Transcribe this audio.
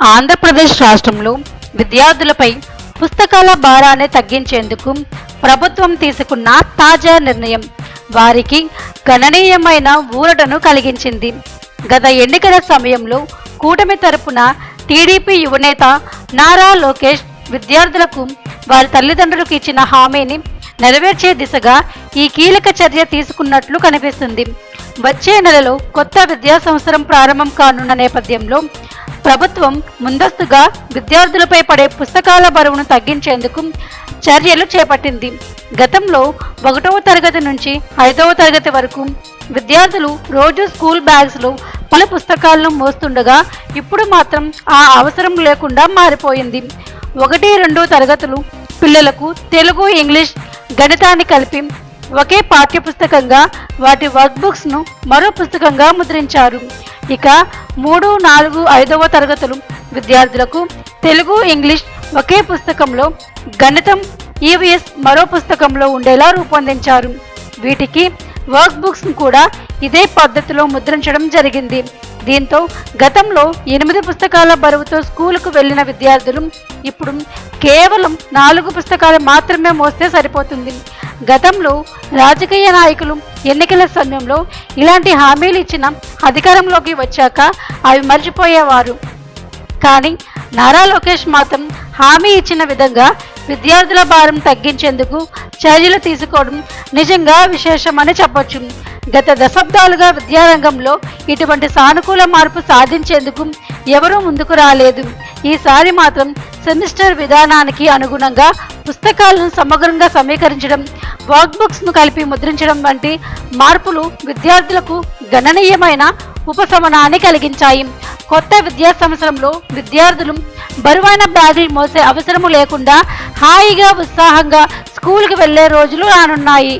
ఆంధ్రప్రదేశ్ రాష్ట్రంలో విద్యార్థులపై పుస్తకాల భారాన్ని తగ్గించేందుకు ప్రభుత్వం తీసుకున్న తాజా నిర్ణయం వారికి గణనీయమైన ఊరటను కలిగించింది. గత ఎన్నికల సమయంలో కూటమి తరపున టీడీపీ యువనేత నారా లోకేష్ విద్యార్థులకు వారి తల్లిదండ్రులకు ఇచ్చిన హామీని నెరవేర్చే దిశగా ఈ కీలక చర్య తీసుకున్నట్లు కనిపిస్తుంది. వచ్చే నెలలో కొత్త విద్యా సంవత్సరం ప్రారంభం కానున్న నేపథ్యంలో ప్రభుత్వం ముందస్తుగా విద్యార్థులపై పడే పుస్తకాల బరువును తగ్గించేందుకు చర్యలు చేపట్టింది. గతంలో 1వ తరగతి నుంచి 5వ తరగతి వరకు విద్యార్థులు రోజు స్కూల్ బ్యాగ్స్లో పలు పుస్తకాలను మోస్తుండగా ఇప్పుడు మాత్రం ఆ అవసరం లేకుండా మారిపోయింది. 1, 2 తరగతులు పిల్లలకు తెలుగు, ఇంగ్లీష్, గణితాన్ని కలిపి ఒకే పాఠ్య పుస్తకంగా వాటి వర్క్ బుక్స్ను మరో పుస్తకంగా ముద్రించారు. ఇక 3, 4, 5వ తరగతులు విద్యార్థులకు తెలుగు, ఇంగ్లీష్ ఒకే పుస్తకంలో, గణితం, ఈవీఎస్ మరో పుస్తకంలో ఉండేలా రూపొందించారు. వీటికి వర్క్ బుక్స్ను కూడా ఇదే పద్ధతిలో ముద్రించడం జరిగింది. దీంతో గతంలో 8 పుస్తకాల బరువుతో స్కూలుకు వెళ్లిన విద్యార్థులు ఇప్పుడు కేవలం 4 పుస్తకాలు మాత్రమే మోస్తే సరిపోతుంది. గతంలో రాజకీయ నాయకులు ఎన్నికల సమయంలో ఇలాంటి హామీలు ఇచ్చిన అధికారంలోకి వచ్చాక అవి మర్చిపోయేవారు. కానీ నారా లోకేష్ మాత్రం హామీ ఇచ్చిన విధంగా విద్యార్థుల భారం తగ్గించేందుకు చర్యలు తీసుకోవడం నిజంగా విశేషమని చెప్పొచ్చు. గత దశాబ్దాలుగా విద్యారంగంలో ఇటువంటి సానుకూల మార్పు సాధించేందుకు ఎవరూ ముందుకు రాలేదు. ఈసారి మాత్రం సెమిస్టర్ విధానానికి అనుగుణంగా పుస్తకాలను సమగ్రంగా సమీకరించడం, వర్క్ బుక్స్ను కలిపి ముద్రించడం వంటి మార్పులు విద్యార్థులకు గణనీయమైన ఉపశమనాన్ని కలిగించాయి. కొత్త విద్యా సంవత్సరంలో విద్యార్థులు బరువైన బ్యాగులు మోసే అవసరం లేకుండా హాయిగా, ఉత్సాహంగా స్కూల్కి వెళ్లే రోజులు రానున్నాయి.